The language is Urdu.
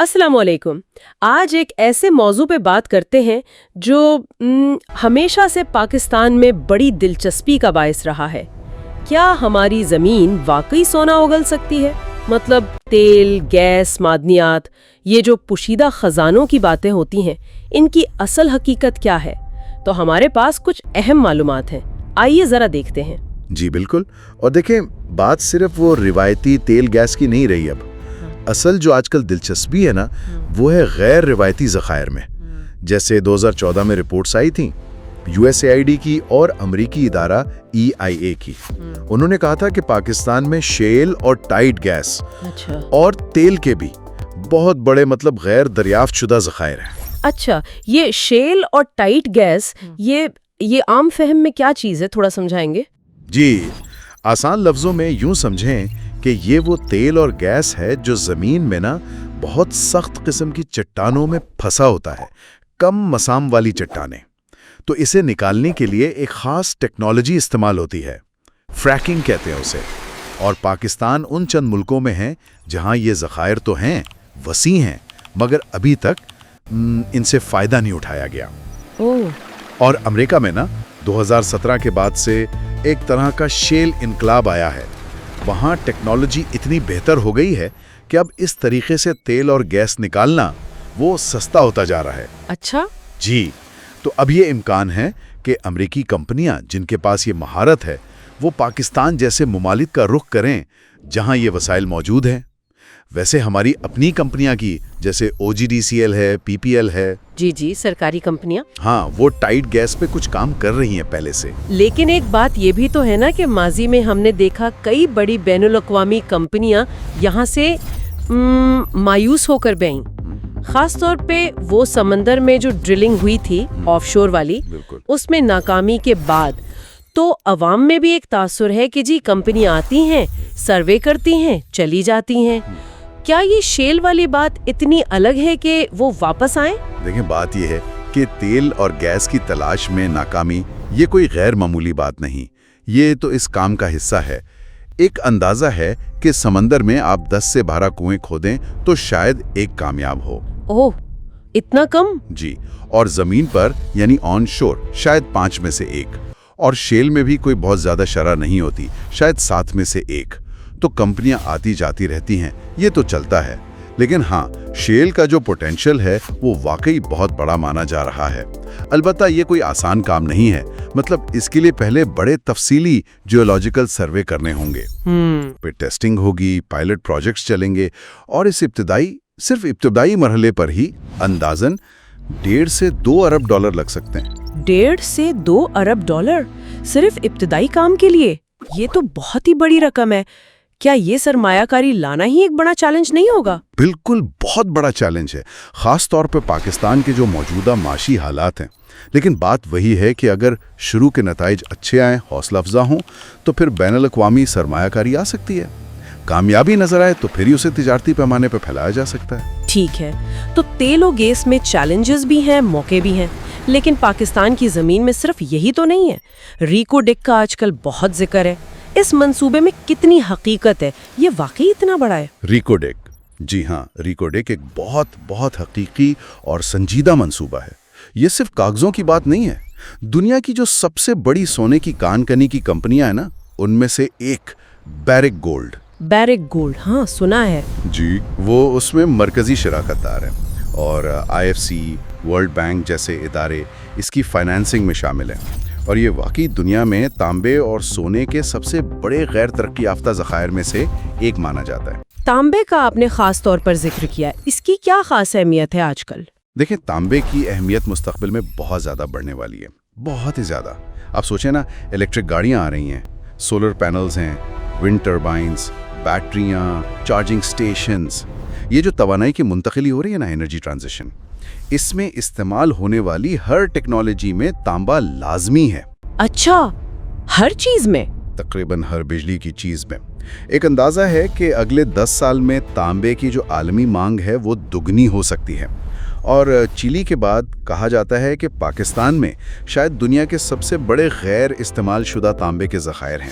السلام علیکم۔ آج ایک ایسے موضوع پہ بات کرتے ہیں جو ہمیشہ سے پاکستان میں بڑی دلچسپی کا باعث رہا ہے۔ کیا ہماری زمین واقعی سونا اگل سکتی ہے؟ مطلب تیل، گیس، معدنیات، یہ جو پوشیدہ خزانوں کی باتیں ہوتی ہیں، ان کی اصل حقیقت کیا ہے؟ تو ہمارے پاس کچھ اہم معلومات ہیں، آئیے ذرا دیکھتے ہیں۔ جی بالکل، اور دیکھیں بات صرف وہ روایتی تیل گیس کی نہیں رہی اب۔ اصل جو آج کل دلچسپی ہے نا، وہ ہے غیر روایتی ذخائر میں۔ جیسے 2014 میں رپورٹس آئی تھیں USAID کی اور امریکی ادارہ EIA کی۔ انہوں نے کہا تھا کہ پاکستان میں شیل اور ٹائٹ گیس اور تیل کے بھی بہت بڑے غیر دریافت شدہ ذخائر ہیں۔ اچھا، یہ شیل اور ٹائٹ گیس یہ عام فہم میں کیا چیز ہے؟ تھوڑا سمجھائیں گے؟ جی، آسان لفظوں میں یوں سمجھیں کہ یہ وہ تیل اور گیس ہے جو زمین میں بہت سخت قسم کی چٹانوں میں پھنسا ہوتا ہے، کم مسام والی چٹانیں۔ تو اسے نکالنے کے لیے ایک خاص ٹیکنالوجی استعمال ہوتی ہے، فریکنگ کہتے ہیں اسے۔ اور پاکستان ان چند ملکوں میں ہے جہاں یہ ذخائر تو ہیں، وسیع ہیں، مگر ابھی تک ان سے فائدہ نہیں اٹھایا گیا۔ اور امریکہ میں 2017 کے بعد سے ایک طرح کا شیل انقلاب آیا ہے۔ وہاں ٹیکنالوجی اتنی بہتر ہو گئی ہے کہ اب اس طریقے سے تیل اور گیس نکالنا وہ سستا ہوتا جا رہا ہے۔ اچھا جی، تو اب یہ امکان ہے کہ امریکی کمپنیاں جن کے پاس یہ مہارت ہے وہ پاکستان جیسے ممالک کا رخ کریں جہاں یہ وسائل موجود ہیں۔ ویسے ہماری اپنی کمپنیاں کی جیسے OGDCL ہے، PPL ہے، جی سرکاری کمپنیاں، ہاں وہ ٹائٹ گیس پہ کچھ کام کر رہی ہیں پہلے سے۔ لیکن ایک بات یہ بھی تو ہے نا کہ ماضی میں ہم نے دیکھا کئی بڑی بین الاقوامی کمپنیاں یہاں سے مایوس ہو کر بہیں، خاص طور پہ وہ سمندر میں جو ڈرلنگ ہوئی تھی آف شور والی، اس میں ناکامی کے بعد تو عوام میں بھی ایک تاثر ہے کہ جی کمپنیاں آتی ہیں، سروے کرتی ہیں، چلی جاتی ہیں۔ کیا یہ شیل والی بات اتنی الگ ہے کہ وہ واپس آئیں؟ دیکھیں بات یہ ہے کہ تیل اور گیس کی تلاش میں ناکامی یہ کوئی غیر معمولی بات نہیں، یہ تو اس کام کا حصہ ہے۔ ایک اندازہ ہے کہ سمندر میں آپ 10 سے 12 کنویں کھودیں تو شاید ایک کامیاب ہو۔ اوہ، اتنا کم؟ جی، اور زمین پر یعنی آن شور شاید 5 میں سے 1، اور شیل میں بھی کوئی بہت زیادہ شرح نہیں ہوتی، شاید 7 میں سے 1۔ تو کمپنیاں آتی جاتی رہتی ہیں، یہ تو چلتا ہے۔ لیکن ہاں، شیل کا جو پوٹینشیل ہے وہ واقعی بہت بڑا مانا جا رہا ہے۔ البتہ یہ کوئی آسان کام نہیں ہے، اس کے لیے پہلے بڑے تفصیلی جیولوجیکل سروے کرنے ہوں گے، پھر ٹیسٹنگ ہوگی، پائلٹ پروجیکٹس چلیں گے، اور اس صرف ابتدائی مرحلے پر ہی اندازاً $1.5 سے $2 ارب لگ سکتے ہیں۔ $1.5 سے $2 ارب صرف ابتدائی کام کے لیے؟ یہ تو بہت ہی بڑی رقم ہے۔ کیا یہ سرمایہ کاری لانا ہی ایک بڑا چیلنج نہیں ہوگا؟ بالکل، بہت بڑا چیلنج ہے، خاص طور پہ پاکستان کے جو موجودہ معاشی حالات ہیں۔ لیکن بات وہی ہے کہ اگر شروع کے نتائج اچھے آئیں، حوصلہ افزا ہوں، تو پھر بین الاقوامی سرمایہ کاری آ سکتی ہے۔ کامیابی نظر آئے تو پھر ہی اسے تجارتی پیمانے پہ پھیلایا جا سکتا ہے۔ ٹھیک ہے، تو تیل و گیس میں چیلنجز بھی ہیں، موقع بھی ہیں، لیکن پاکستان کی زمین میں صرف یہی تو نہیں ہے۔ ریکو ڈک کا آج کل بہت ذکر ہے، اس منصوبے میں کتنی حقیقت ہے؟ یہ واقعی اتنا بڑا ہے؟ ریکو ڈک، جی ہاں، ریکو ڈک ایک بہت حقیقی اور سنجیدہ منصوبہ ہے۔ یہ صرف کاغذوں کی بات نہیں ہے۔ دنیا کی جو سب سے بڑی سونے کی کان کنی کی کمپنیاں ہیں ان میں سے ایک بیرک گولڈ، ہاں سنا ہے۔ جی، وہ اس میں مرکزی شراکت دار ہے، اور IFC، ورلڈ بینک جیسے ادارے اس کی فائنانسنگ میں شامل ہیں۔ اور یہ واقعی دنیا میں تانبے اور سونے کے سب سے بڑے غیر ترقی یافتہ ذخائر میں سے ایک مانا جاتا ہے۔ تانبے کا آپ نے خاص طور پر ذکر کیا، اس کی کیا خاص اہمیت ہے آج کل؟ دیکھیں، تانبے کی اہمیت مستقبل میں بہت زیادہ بڑھنے والی ہے، بہت ہی زیادہ۔ آپ سوچیں الیکٹرک گاڑیاں آ رہی ہیں، سولر پینلز ہیں، ونڈ ٹربائنز، بیٹریاں، چارجنگ سٹیشنز، یہ جو توانائی کی منتقلی ہو رہی ہے انرجی ٹرانزیشن، اس میں استعمال ہونے والی ہر ٹیکنالوجی میں تانبا لازمی ہے۔ اچھا، ہر چیز میں؟ تقریباً ہر بجلی کی چیز میں۔ ایک اندازہ ہے کہ اگلے 10 سال میں تانبے کی جو عالمی مانگ ہے وہ دگنی ہو سکتی ہے، اور چیلی کے بعد کہا جاتا ہے کہ پاکستان میں شاید دنیا کے سب سے بڑے غیر استعمال شدہ تانبے کے ذخائر ہیں۔